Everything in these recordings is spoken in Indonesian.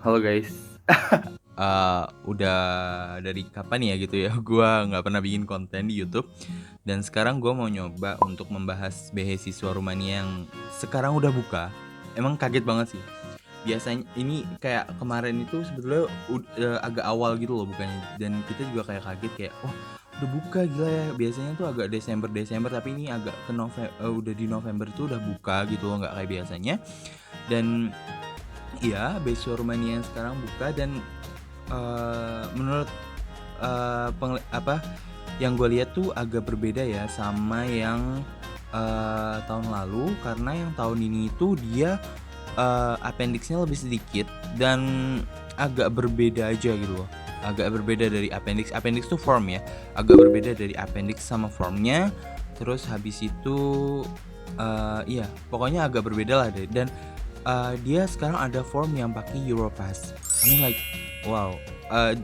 Halo guys. Udah dari kapan ya gitu ya, gua nggak pernah bikin konten di YouTube, dan sekarang gua mau nyoba untuk membahas beasiswa Rumania yang sekarang udah buka. Emang kaget banget sih. Biasanya ini kayak kemarin itu sebetulnya agak awal gitu loh bukanya, dan kita juga kayak kaget kayak, "Wah, udah buka gila ya." Biasanya tuh agak Desember, tapi ini agak udah di November itu udah buka gitu loh, nggak kayak biasanya. Dan iya, beasiswa Rumania yang sekarang buka dan menurut, yang gue lihat tuh agak berbeda ya sama yang, tahun lalu, karena yang tahun ini itu dia, appendix-nya lebih sedikit dan agak berbeda aja gitu loh. Agak berbeda dari appendix tuh form ya, agak berbeda dari appendix sama formnya. Terus habis itu, iya pokoknya agak berbeda lah deh, dan dia sekarang ada form yang pakai Europass. I mean like, wow,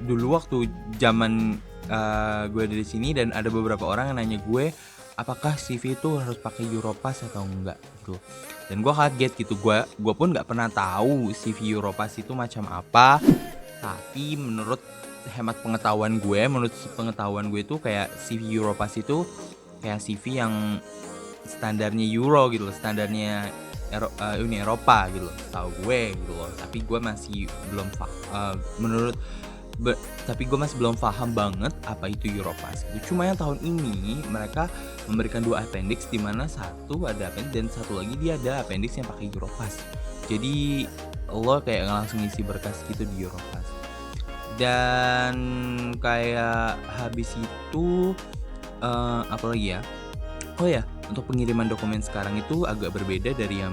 dulu waktu zaman, gue ada di sini dan ada beberapa orang yang nanya gue, apakah CV itu harus pakai Europass atau enggak gitu. Dan gue kaget gitu, gue pun nggak pernah tahu CV Europass itu macam apa, tapi menurut pengetahuan gue itu kayak CV Europass itu kayak CV yang standarnya Euro gitu loh, standarnya Uni Eropa gitu loh, tahu gue gitu loh. Tapi gue masih belum menurut be tapi gue masih belum paham banget apa itu Europass gitu. Cuma yang tahun ini mereka memberikan 2 appendix, di mana satu ada appendix dan satu lagi dia ada appendix yang pakai Europass. Jadi lo kayak langsung ngisi berkas gitu di Europass. Dan kayak habis itu, apalagi ya? Oh ya, untuk pengiriman dokumen sekarang itu agak berbeda dari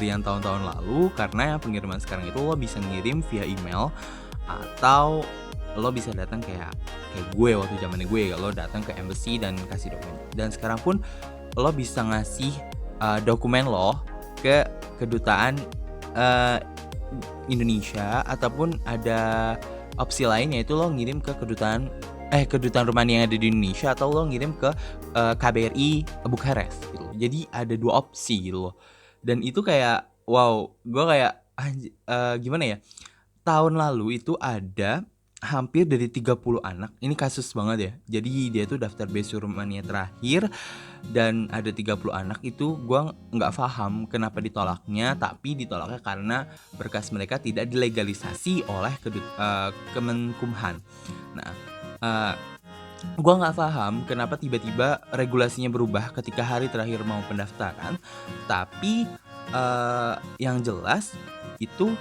yang tahun-tahun lalu, karena yang pengiriman sekarang itu lo bisa ngirim via email atau lo bisa datang kayak kayak gue waktu zamannya gue, lo datang ke embassy dan kasih dokumen. Dan sekarang pun lo bisa ngasih dokumen lo ke kedutaan uh, Indonesia, ataupun ada opsi lain yaitu lo ngirim ke kedutaan Rumania yang ada di Indonesia, atau lo ngirim ke KBRI Bukares gitu. Jadi ada 2 opsi gitu loh. Dan itu kayak wow, gue kayak gimana ya, tahun lalu itu ada hampir dari 30 anak, ini kasus banget ya. Jadi dia tuh daftar beasiswa Rumania terakhir dan ada 30 anak itu, gua nggak paham kenapa ditolaknya, tapi ditolaknya karena berkas mereka tidak dilegalisasi oleh Kemenkumham. Nah, eee, gua nggak paham kenapa tiba-tiba regulasinya berubah ketika hari terakhir mau pendaftaran, tapi, yang jelas itu,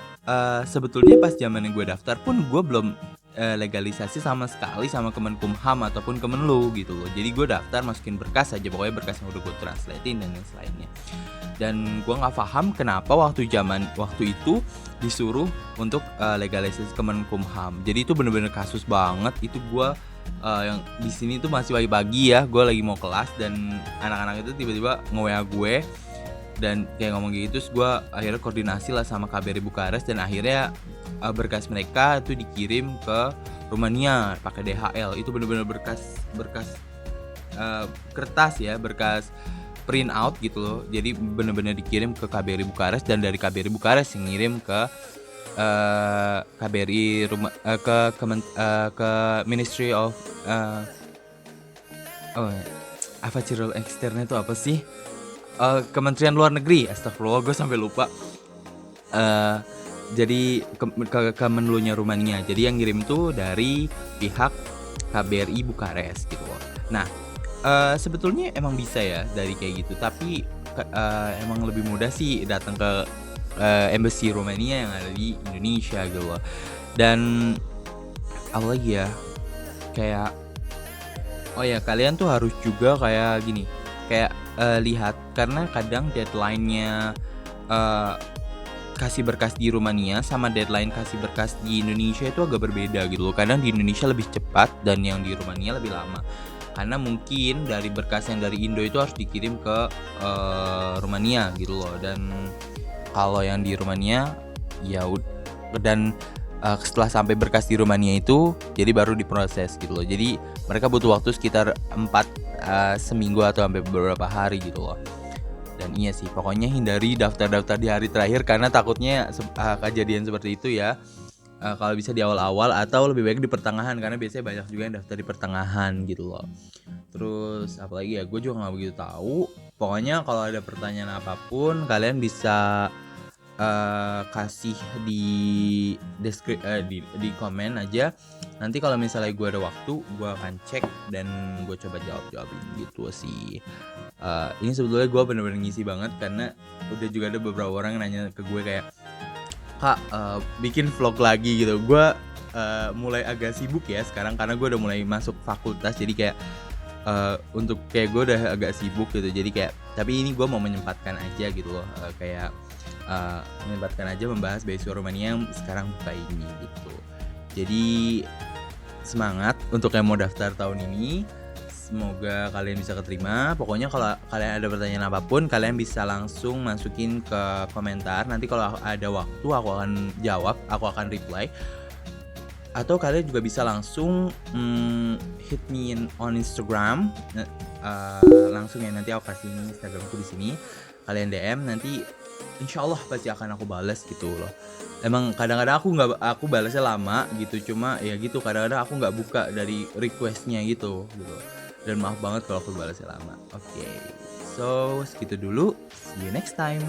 sebetulnya pas zamannya gue daftar pun gue belum, legalisasi sama sekali sama Kemenkumham ataupun Kemenlu gitu loh. Jadi gue daftar masukin berkas aja, pokoknya berkas yang udah gue translatein dan lain lainnya. Dan gue nggak paham kenapa waktu itu disuruh untuk, legalisasi Kemenkumham. Jadi itu bener-bener kasus banget. Itu gue, yang di sini tuh masih pagi-pagi ya, gue lagi mau kelas dan anak-anak itu tiba-tiba nge-WA gue dan kayak ngomong gitu. Terus gue akhirnya koordinasi lah sama KBRI Bukares, dan akhirnya berkas mereka itu dikirim ke Rumania pakai DHL. Itu bener-bener berkas kertas ya, berkas print out gitu loh. Jadi bener-bener dikirim ke KBRI Bukares, dan dari KBRI Bukares yang ngirim ke ke Ministry of oh, Affaires Externe itu apa sih? Kementerian Luar Negeri, astagfirullah gue sampai lupa. Eh jadi ke Kemenlunya Rumania. Jadi yang ngirim tuh dari pihak KBRI Bukares gitu loh. Nah, sebetulnya emang bisa ya dari kayak gitu, tapi emang lebih mudah sih datang ke embassy Rumania yang ada di Indonesia gitu loh. Dan apalagi ya, kayak oh ya, kalian tuh harus juga kayak gini, kayak lihat, karena kadang deadline-nya kasih berkas di Rumania sama deadline kasih berkas di Indonesia itu agak berbeda gitu loh. Kadang di Indonesia lebih cepat dan yang di Rumania lebih lama. Karena mungkin dari berkas yang dari Indo itu harus dikirim ke Rumania gitu loh. Dan kalau yang di Rumania ya dan setelah sampai berkas di Rumania itu jadi baru diproses gitu loh. Jadi mereka butuh waktu sekitar seminggu atau sampai beberapa hari gitu loh. Dan iya sih, pokoknya hindari daftar-daftar di hari terakhir karena takutnya kejadian seperti itu ya. kalau bisa di awal-awal atau lebih baik di pertengahan, karena biasanya banyak juga yang daftar di pertengahan gitu loh. Terus apalagi ya, gue juga nggak begitu tahu. Pokoknya kalau ada pertanyaan apapun kalian bisa kasih di di komen aja. Nanti kalau misalnya gue ada waktu, gue akan cek dan gue coba jawabin gitu sih. Ini sebetulnya gue bener-bener ngisi banget karena udah juga ada beberapa orang yang nanya ke gue kayak, Kak, bikin vlog lagi gitu. Gue mulai agak sibuk ya sekarang karena gue udah mulai masuk fakultas, jadi kayak untuk kayak gue udah agak sibuk gitu. Jadi kayak, tapi ini gue mau menyempatkan aja gitu loh, kayak menyempatkan aja membahas beasiswa Rumania yang sekarang buka ini gitu. Jadi semangat untuk yang mau daftar tahun ini. Semoga kalian bisa keterima. Pokoknya kalau kalian ada pertanyaan apapun, kalian bisa langsung masukin ke komentar. Nanti kalau ada waktu aku akan jawab, aku akan reply. Atau kalian juga bisa langsung hit me on Instagram. Langsung ya, nanti aku kasih Instagramku di sini. Kalian DM, nanti insya Allah pasti akan aku balas gitu loh. Emang kadang-kadang aku balasnya lama gitu, cuma ya gitu, kadang-kadang aku nggak buka dari requestnya gitu. Dan maaf banget kalau aku balasnya lama. Oke, so segitu dulu. See you next time.